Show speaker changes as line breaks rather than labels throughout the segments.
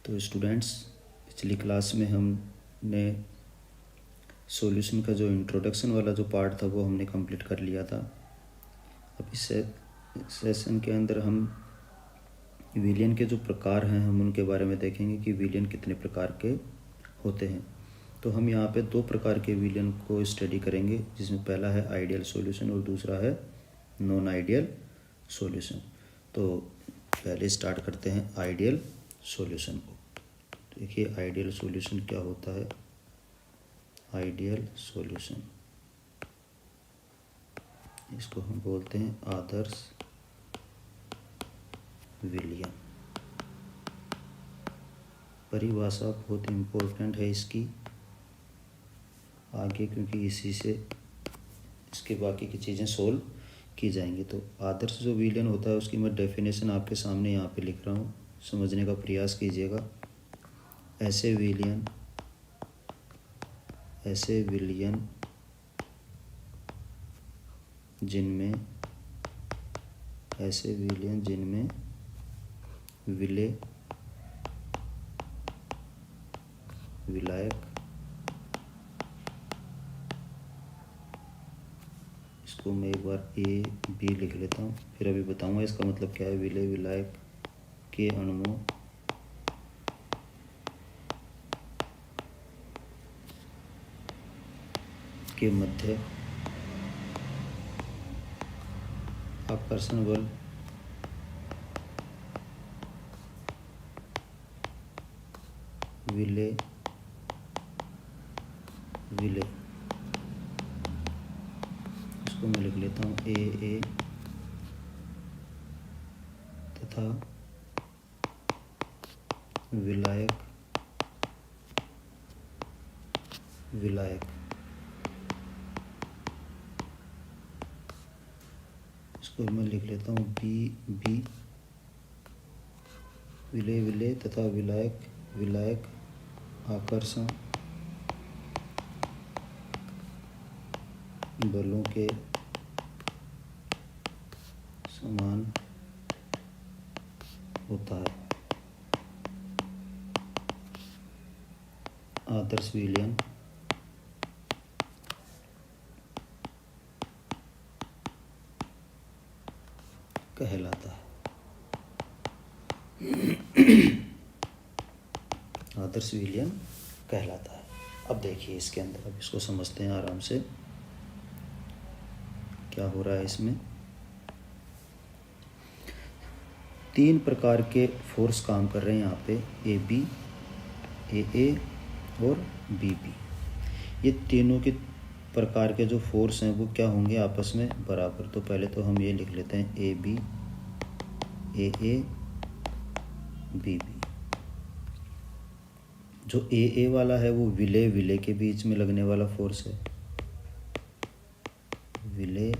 तो स्टूडेंट्स, पिछली क्लास में हमने सॉल्यूशन का जो इंट्रोडक्शन वाला जो पार्ट था वो हमने कंप्लीट कर लिया था। अब इस सेशन के अंदर हम विलियन के जो प्रकार हैं हम उनके बारे में देखेंगे कि विलियन कितने प्रकार के होते हैं। तो हम यहाँ पे दो प्रकार के विलियन को स्टडी करेंगे, जिसमें पहला है आइडियल सॉल्यूशन और दूसरा है नॉन आइडियल सॉल्यूशन। तो पहले स्टार्ट करते हैं आइडियल सॉल्यूशन को। देखिए आइडियल सॉल्यूशन क्या होता है। आइडियल सॉल्यूशन, इसको हम बोलते हैं आदर्श विलियन। परिभाषा बहुत इम्पोर्टेंट है इसकी आगे, क्योंकि इसी से इसके बाकी की चीज़ें सोल्व की जाएंगी। तो आदर्श जो विलियन होता है उसकी मैं डेफिनेशन आपके सामने यहाँ पे लिख रहा हूँ, समझने का प्रयास कीजिएगा। ऐसे विलियन जिनमें विलेय, विलायक, इसको मैं एक बार ए बी लिख लेता हूँ, फिर अभी बताऊँगा इसका मतलब क्या है। विलेय विलायक के अणुओं के मध्य आकर्षण बल विलेय इसको मैं लिख लेता हूँ ए तथा विलायक इसको मैं लिख लेता हूँ बी। विलेय तथा विलायक आकर्षण बलों के समान होता है। आदर्श विलियन कहलाता है। आदर्श विलियन कहलाता है। अब देखिए इसके अंदर, अब इसको समझते हैं आराम से क्या हो रहा है इसमें। तीन प्रकार के फोर्स काम कर रहे हैं यहाँ पे, ए बी, ए और बी। ये तीनों के प्रकार के जो फोर्स हैं वो क्या होंगे, आपस में बराबर। तो पहले तो हम ये लिख लेते हैं ए बी, ए बी। जो ए वाला है वो विलेय के बीच में लगने वाला फोर्स है। विलेय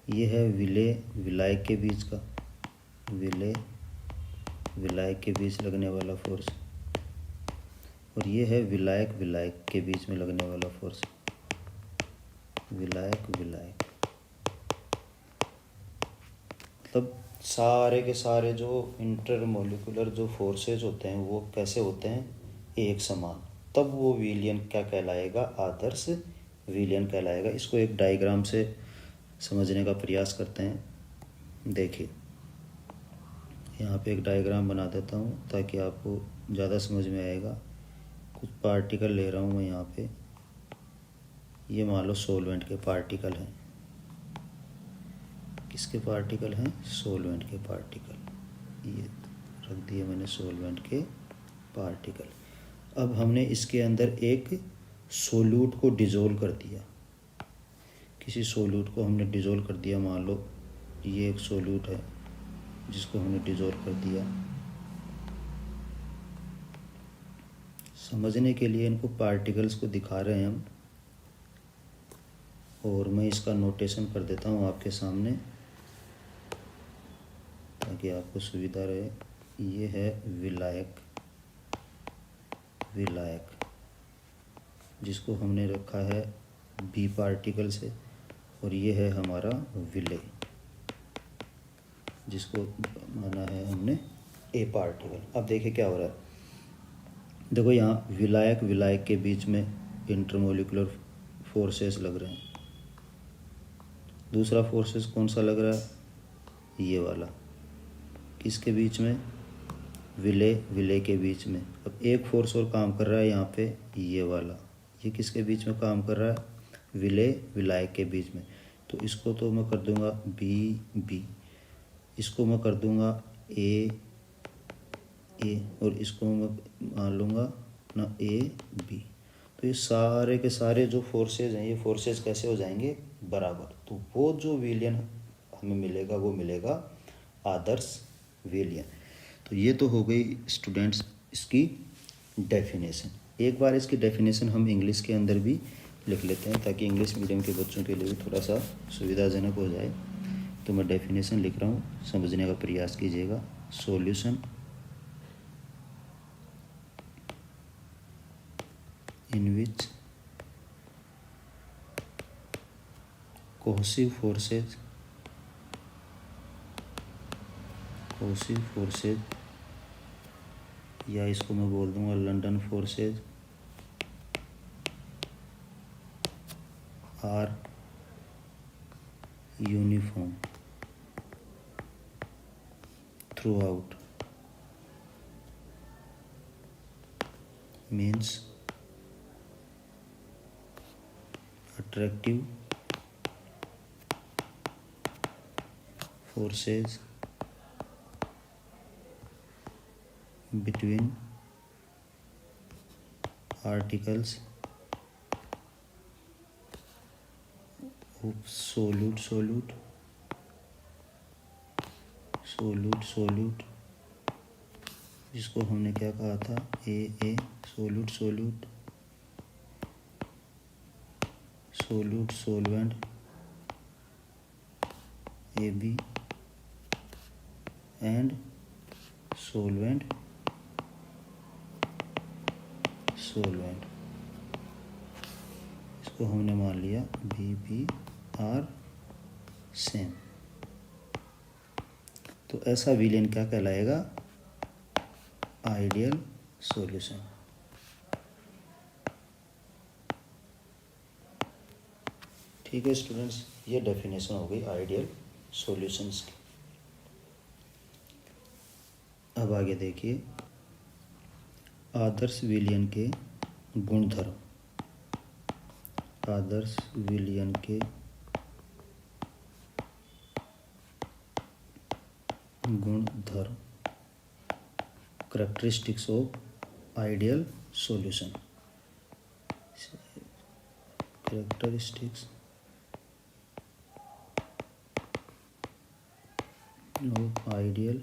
ये है विलेय विलायक के बीच का, विलेय विलायक के बीच लगने वाला फोर्स। और ये है विलायक के बीच में लगने वाला फोर्स, विलायक। मतलब सारे के सारे जो इंटरमोलिकुलर जो फोर्सेज होते हैं वो कैसे होते हैं, एक समान। तब वो विलियन क्या कहलाएगा, आदर्श विलियन कहलाएगा। इसको एक डायग्राम से समझने का प्रयास करते हैं। देखिए यहाँ पे एक डायग्राम बना देता हूँ ताकि आपको ज़्यादा समझ में आएगा। कुछ पार्टिकल ले रहा हूँ मैं यहाँ पे, ये मान लो सॉल्वेंट के पार्टिकल हैं। किसके पार्टिकल हैं, सॉल्वेंट के पार्टिकल। ये रख दिए मैंने सॉल्वेंट के पार्टिकल। अब हमने इसके अंदर एक सोल्यूट को डिज़ोल्व कर दिया, किसी सोल्यूट को हमने डिज़ोल्व कर दिया। मान लो ये एक सोल्यूट है जिसको हमने डिज़ोल्व कर दिया। समझने के लिए इनको पार्टिकल्स को दिखा रहे हैं हम, और मैं इसका नोटेशन कर देता हूँ आपके सामने ताकि आपको सुविधा रहे। ये है विलायक जिसको हमने रखा है बी पार्टिकल से, और ये है हमारा विलेय। जिसको माना है हमने ए पार्टिकल। अब देखिए क्या हो रहा है, देखो यहाँ विलायक विलायक के बीच में इंटरमोलिकुलर फोर्सेस लग रहे हैं। दूसरा फोर्सेस कौन सा लग रहा है, ये वाला, किसके बीच में, विलय विलय के बीच में। अब एक फोर्स और काम कर रहा है यहाँ पे, ये वाला, ये किसके बीच में काम कर रहा है, विलय विलायक के बीच में। तो इसको तो मैं कर दूंगा बी बी, इसको मैं कर दूंगा ए ए, और इसको मैं मान लूँगा ना ए बी। तो ये सारे के सारे जो फोर्सेज हैं, ये फोर्सेज कैसे हो जाएंगे, बराबर। तो वो जो विलयन हमें मिलेगा वो मिलेगा आदर्श विलयन। तो ये तो हो गई स्टूडेंट्स इसकी डेफिनेशन। एक बार इसकी डेफिनेशन हम इंग्लिश के अंदर भी लिख लेते हैं ताकि इंग्लिश मीडियम के बच्चों के लिए भी थोड़ा सा सुविधाजनक हो जाए। तो मैं डेफिनेशन लिख रहा हूँ, समझने का प्रयास कीजिएगा। Solution in which cohesive forces या इसको मैं बोल दूंगा London forces are uniform throughout means attractive forces between particles of solute जिसको हमने क्या कहा था, A solute solvent, A B and solvent इसको हमने मान लिया बी बी आर सेम। तो ऐसा विलयन क्या कहलाएगा, आइडियल सॉल्यूशन। ठीक है स्टूडेंट्स, ये डेफिनेशन हो गई आइडियल सॉल्यूशंस की। अब आगे देखिए आदर्श विलयन के गुणधर्म। आदर्श विलयन के गुणधर्म, characteristics of ideal solution. Characteristics of ideal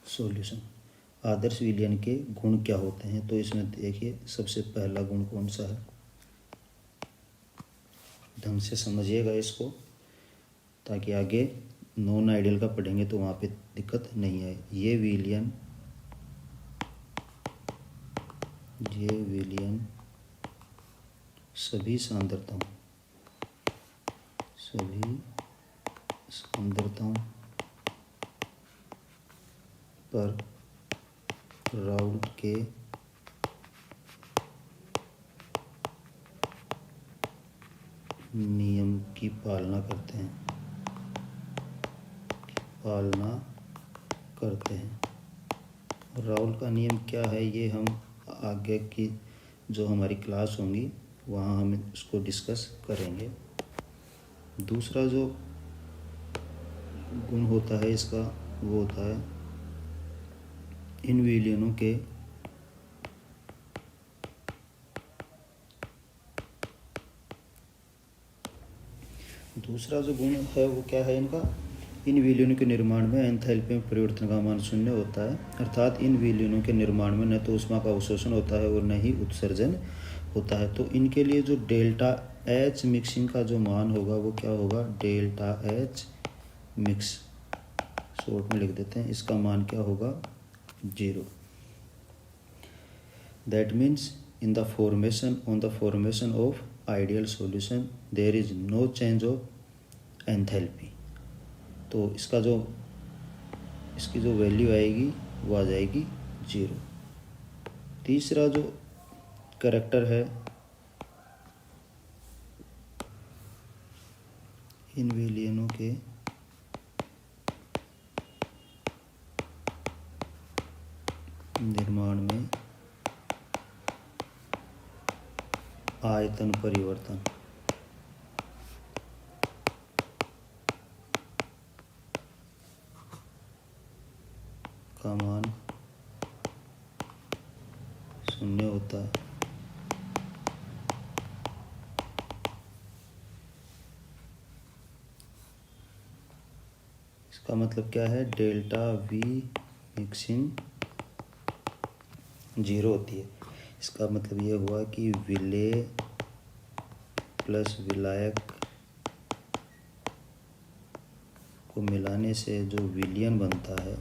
solution. आदर्श विलयन के गुण क्या होते हैं, तो इसमें देखिए सबसे पहला गुण कौन सा है, ढंग से समझिएगा इसको ताकि आगे नॉन आइडियल का पढ़ेंगे तो वहाँ पे दिक्कत नहीं आए। ये विलयन सभी सांद्रताओं पर राउल्ट के नियम की पालना करते हैं। राउल्ट का नियम क्या है, ये हम आगे की जो हमारी क्लास होंगी वहाँ हम इसको डिस्कस करेंगे। दूसरा जो गुण होता है इसका वो होता है इन विलयनों के दूसरा जो गुण है वो क्या है इनका, इन विलयनों के निर्माण में एंथैल्पी में परिवर्तन का मान शून्य होता है। अर्थात इन विलयनों के निर्माण में न तो ऊष्मा का अवशोषण होता है और न ही उत्सर्जन होता है। तो इनके लिए जो डेल्टा एच मिक्सिंग का जो मान होगा वो क्या होगा, डेल्टा एच मिक्स, शॉर्ट में लिख देते हैं, इसका मान क्या होगा, 0। That means on the formation of ideal solution there is no change of enthalpy. तो इसकी जो वैल्यू आएगी वो आ जाएगी 0। तीसरा जो करैक्टर है इन विलयनों के निर्माण में आयतन परिवर्तन का मान 0 होता है। इसका मतलब क्या है, डेल्टा वी मिक्सिंग 0 होती है। इसका मतलब ये हुआ कि विलेय प्लस विलायक को मिलाने से जो विलयन बनता है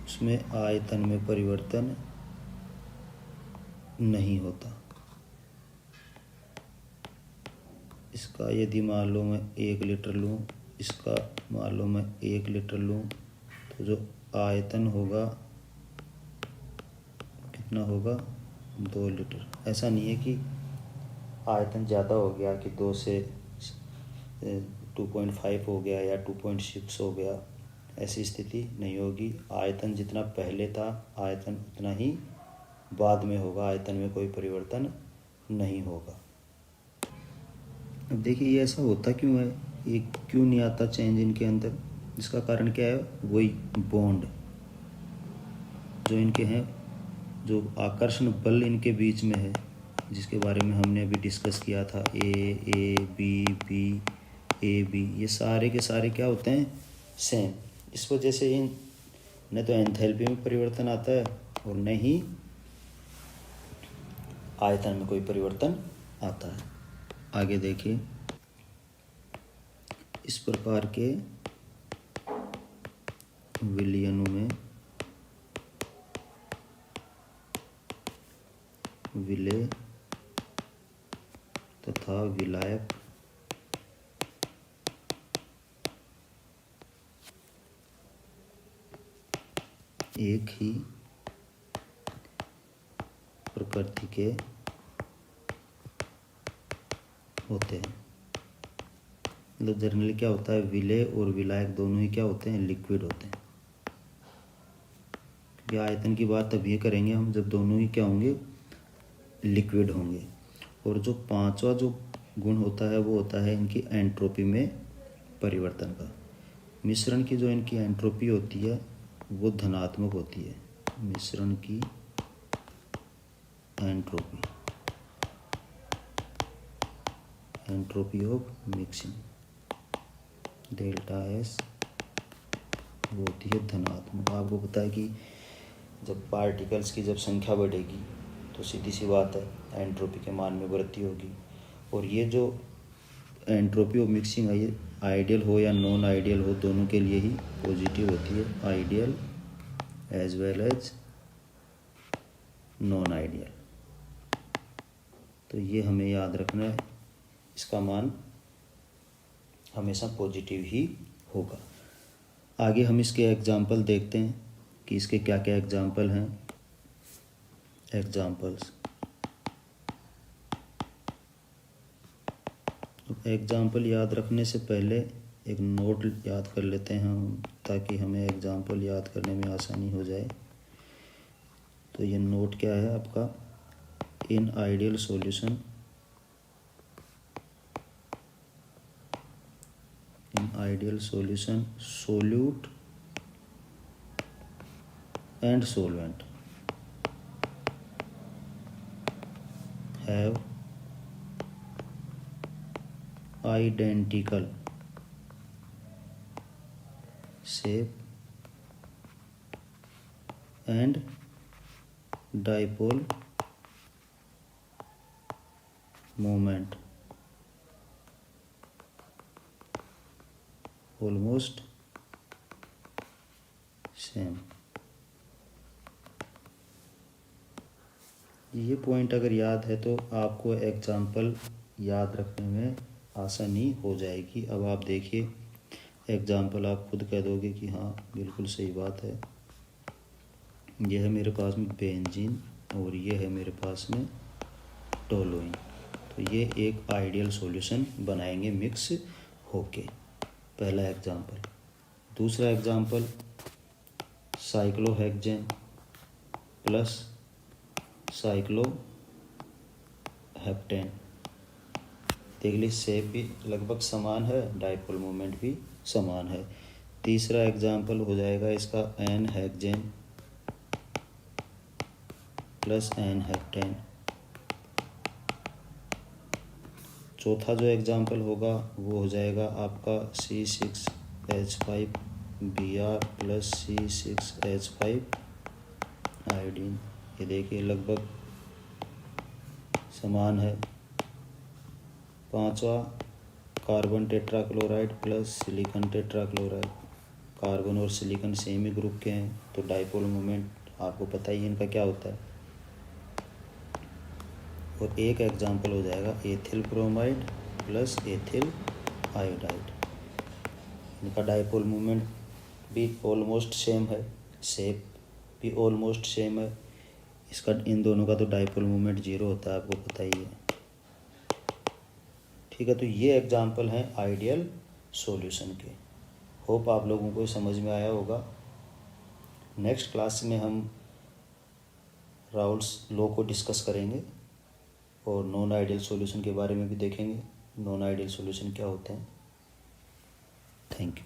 उसमें आयतन में परिवर्तन नहीं होता। इसका यदि मान लो मैं 1 लीटर लूँ, इसका मान लो मैं 1 लीटर लूँ, तो जो आयतन होगा कितना होगा, 2 लीटर। ऐसा नहीं है कि आयतन ज़्यादा हो गया कि 2 से 2.5 हो गया या 2.6 हो गया, ऐसी स्थिति नहीं होगी। आयतन जितना पहले था आयतन उतना ही बाद में होगा, आयतन में कोई परिवर्तन नहीं होगा। अब देखिए ये ऐसा होता क्यों है, ये क्यों नहीं आता चेंज इनके अंदर। इसका कारण क्या है, वही बॉन्ड जो इनके हैं, जो आकर्षण बल इनके बीच में है, जिसके बारे में हमने अभी डिस्कस किया था। A B B A B, ये सारे के सारे क्या होते हैं, सेम। इस वजह से इन न तो एंथैल्पी में परिवर्तन आता है और न ही आयतन में कोई परिवर्तन आता है। आगे देखिए, इस प्रकार के विलयनों में विलेय तथा विलायक एक ही प्रकृति के होते हैं। मतलब जनरली क्या होता है, विलेय और विलायक दोनों ही क्या होते हैं, लिक्विड होते हैं। क्योंकि आयतन की बात तभी करेंगे हम जब दोनों ही क्या होंगे, लिक्विड होंगे। और जो पांचवा जो गुण होता है वो होता है इनकी एंट्रोपी में परिवर्तन का। मिश्रण की जो इनकी एंट्रोपी होती है वो धनात्मक होती है। मिश्रण की entropy, entropy of mixing, delta S वो होती है धनात्मक। आपको पता है कि जब पार्टिकल्स की जब संख्या बढ़ेगी तो सीधी सी बात है एंट्रोपी के मान में वृद्धि होगी। और ये जो एंट्रोपी ऑफ मिक्सिंग है ये आइडियल हो या नॉन आइडियल हो, दोनों के लिए ही पॉजिटिव होती है, ideal as well as non ideal. तो ये हमें याद रखना है, इसका मान हमेशा पॉजिटिव ही होगा। आगे हम इसके एग्जाम्पल देखते हैं कि इसके क्या क्या एग्जाम्पल हैं। एग्जाम्पल्स, एग्जाम्पल याद रखने से पहले एक नोट याद कर लेते हैं हम, ताकि हमें एग्जाम्पल याद करने में आसानी हो जाए। तो ये नोट क्या है आपका, in ideal solution, in ideal solution solute and solvent have identical shape and dipole moment almost same। ये पॉइंट अगर याद है तो आपको एग्जाम्पल याद रखने में आसानी हो जाएगी। अब आप देखिए एग्जाम्पल, आप खुद कह दोगे कि हाँ बिल्कुल सही बात है। यह है मेरे पास में बेंजीन और ये है मेरे पास में टोलुइन। तो ये एक आइडियल सॉल्यूशन बनाएंगे मिक्स होके, पहला एग्जाम्पल। दूसरा एग्जाम्पल साइक्लोहेक्सेन प्लस साइक्लोहेप्टेन। देख लीजिए शेप भी लगभग समान है, डाइपोल मोमेंट भी समान है। तीसरा एग्जाम्पल हो जाएगा इसका n hexane plus n heptane. चौथा जो एग्जाम्पल होगा वो हो जाएगा आपका C6H5Br प्लस C6H5 आयोडीन। ये देखिए लगभग समान है। पांचवा carbon tetrachloride plus silicon tetrachloride. Carbon और सिलिकॉन सेम ही ग्रुप के हैं, तो डाइपोल मोमेंट आपको पता ही है इनका क्या होता है। और एक एग्जाम्पल हो जाएगा ethyl bromide plus ethyl iodide. इनका डाइपोल मोमेंट भी ऑलमोस्ट सेम है, शेप भी ऑलमोस्ट सेम है। इसका इन दोनों का तो डाइपोल मोमेंट 0 होता है, आपको पता ही है। ठीक है, तो ये एग्जाम्पल हैं आइडियल सॉल्यूशन के। होप आप लोगों को समझ में आया होगा। नेक्स्ट क्लास में हम राउल्स लॉ को डिस्कस करेंगे और नॉन आइडियल सॉल्यूशन के बारे में भी देखेंगे। नॉन आइडियल सॉल्यूशन क्या होते हैं। Thank you.